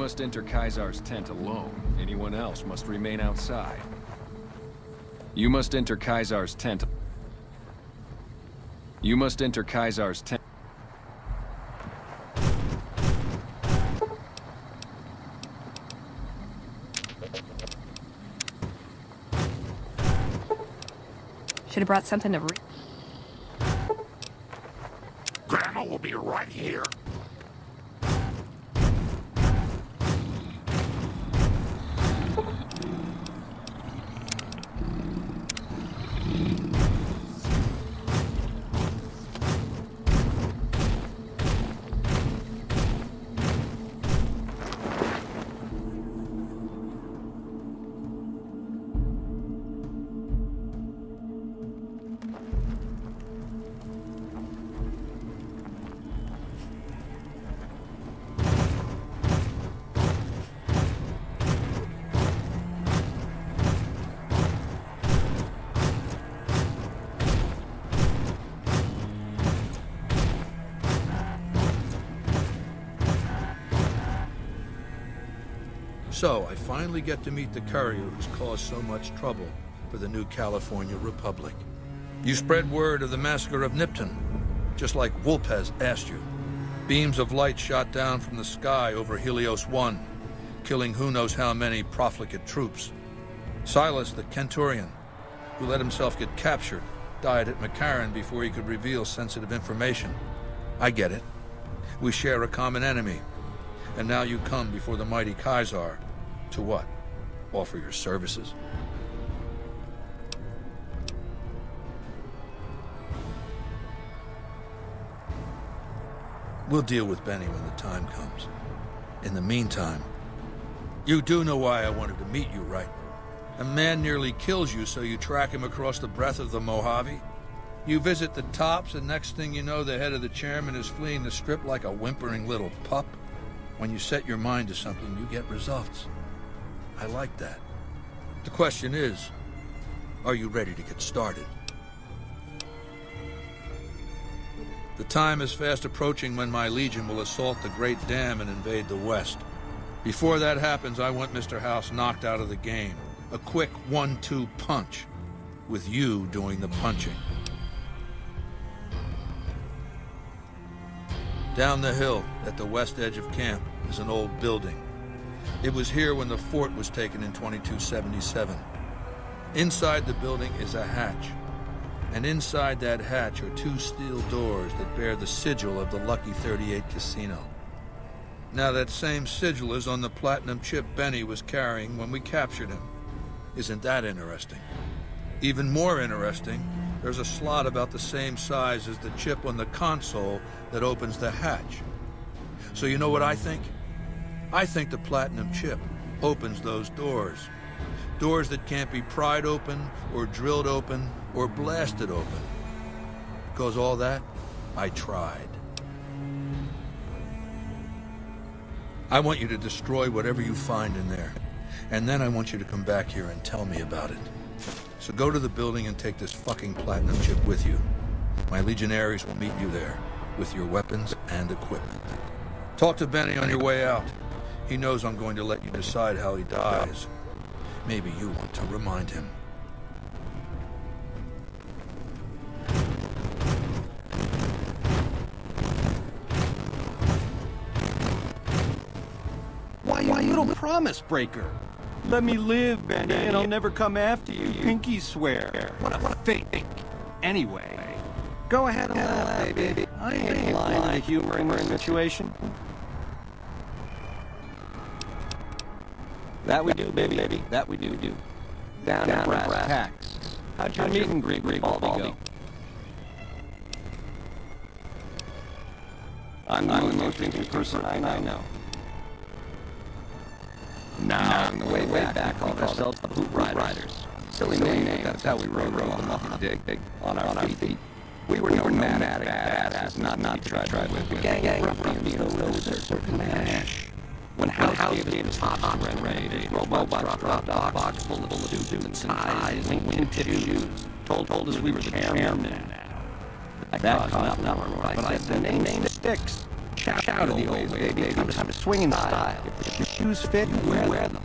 must enter Kaisar's tent alone. Anyone else must remain outside. You must enter Kaisar's tent. You must enter Kaisar's tent. Should have brought something to Grandma will be right here. So, I finally get to meet the courier who's caused so much trouble for the new California Republic. You spread word of the massacre of Nipton, just like Vulpes asked you. Beams of light shot down from the sky over Helios 1, killing who knows how many profligate troops. Silas, the Kenturian, who let himself get captured, died at McCarran before he could reveal sensitive information. I get it. We share a common enemy. And now you come before the mighty Kaisar to what? Offer your services? We'll deal with Benny when the time comes. In the meantime, you do know why I wanted to meet you, right? A man nearly kills you, so you track him across the breadth of the Mojave. You visit the tops, and next thing you know, the head of the chairman is fleeing the strip like a whimpering little pup. When you set your mind to something, you get results. I like that. The question is, are you ready to get started? The time is fast approaching when my legion will assault the Great Dam and invade the West. Before that happens, I want Mr. House knocked out of the game. A quick 1-2 punch, with you doing the punching. Down the hill, at the west edge of camp, is an old building. It was here when the fort was taken in 2277. Inside the building is a hatch. And inside that hatch are 2 steel doors that bear the sigil of the Lucky 38 Casino. Now that same sigil is on the platinum chip Benny was carrying when we captured him. Isn't that interesting? Even more interesting, there's a slot about the same size as the chip on the console that opens the hatch. So you know what I think? I think the platinum chip opens those doors. Doors that can't be pried open, or drilled open, or blasted open. Because all that, I tried. I want you to destroy whatever you find in there. And then I want you to come back here and tell me about it. So go to the building and take this fucking platinum chip with you. My legionaries will meet you there, with your weapons and equipment. Talk to Benny on your way out. He knows I'm going to let you decide how he dies. Maybe you want to remind him. Why, you little promise breaker? Let me live, Benny, and I'll never come after you. Pinky swear. What a fake. Anyway, go ahead and laugh, baby. I ain't lying to the humor in this situation. That we do, baby. That we do. Down at brass tacks. How'd your meet and greet with Baldy go? I'm the most interesting person I know. Now, on the way back, called ourselves the Boot Riders. Silly name, that's how we rode them up the dig on our feet. We were nomadic badasses, not to try with the gang of ruffians, those are mash. When House gave us hot raid, robots dropped a box full of suits and ties and wingtip shoes. Told us we were the chairman. That caused an uproar, but I said the name sticks. Shout out to the old baby. Time to swing in style. If your shoes fit, you wear them.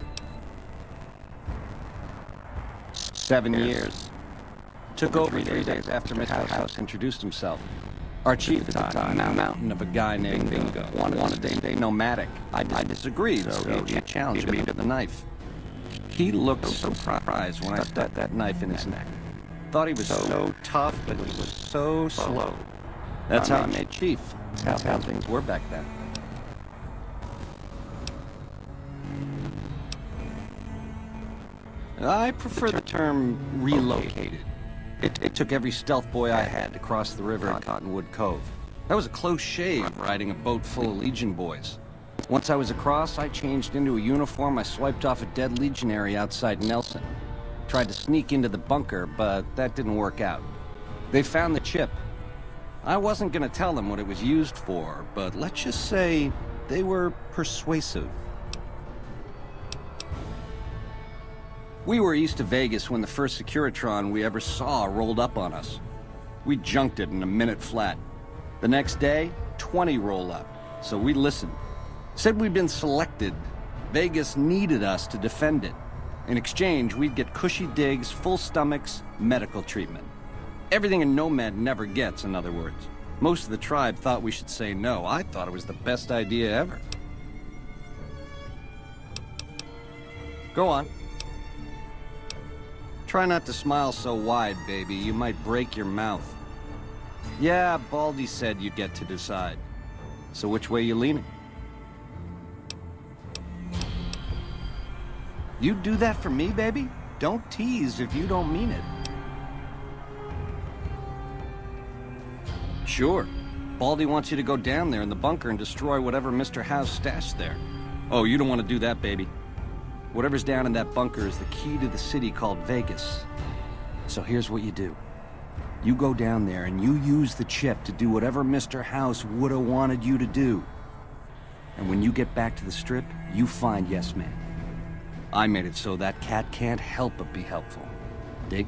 7 years. Took over 3 days after Mr. House introduced himself. Our chief at the time, a mountain of a guy named Bingo, wanted to stay nomadic. I disagreed, so he challenged me to the knife. He looked so surprised when I stuck that knife in his neck. Thought he was so tough, but he was so slow. That's how I made chief. That's how things were back then. I prefer the term relocated. It took every stealth boy I had to cross the river at Cottonwood Cove. That was a close shave, riding a boat full of Legion boys. Once I was across, I changed into a uniform I swiped off a dead legionary outside Nelson. Tried to sneak into the bunker, but that didn't work out. They found the chip. I wasn't gonna tell them what it was used for, but let's just say they were persuasive. We were east of Vegas when the first Securitron we ever saw rolled up on us. We junked it in a minute flat. The next day, 20 roll up, so we listened. Said we'd been selected. Vegas needed us to defend it. In exchange, we'd get cushy digs, full stomachs, medical treatment. Everything a nomad never gets, in other words. Most of the tribe thought we should say no. I thought it was the best idea ever. Go on. Try not to smile so wide, baby. You might break your mouth. Yeah, Baldy said you'd get to decide. So which way you leaning? You do that for me, baby? Don't tease if you don't mean it. Sure. Baldy wants you to go down there in the bunker and destroy whatever Mr. House stashed there. Oh, you don't want to do that, baby. Whatever's down in that bunker is the key to the city called Vegas. So here's what you do. You go down there and you use the chip to do whatever Mr. House would have wanted you to do. And when you get back to the Strip, you find Yes Man. I made it so that cat can't help but be helpful. Dig?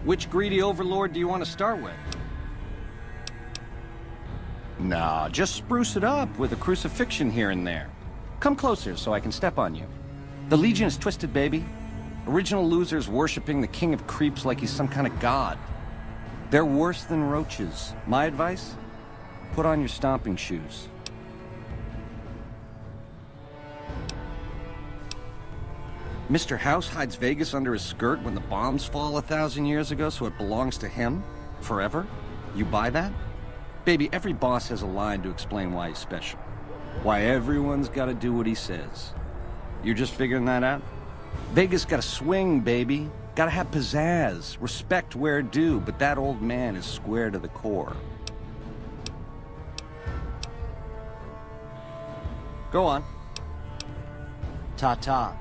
Which greedy overlord do you want to start with? Nah, just spruce it up with a crucifixion here and there. Come closer so I can step on you. The Legion is twisted, baby. Original losers worshipping the king of creeps like he's some kind of god. They're worse than roaches. My advice? Put on your stomping shoes. Mr. House hides Vegas under his skirt when the bombs fall 1,000 years ago, so it belongs to him? Forever? You buy that? Baby, every boss has a line to explain why he's special. Why everyone's gotta do what he says. You're just figuring that out? Vegas gotta swing, baby. Gotta have pizzazz. Respect where due, but that old man is square to the core. Go on. Ta-ta.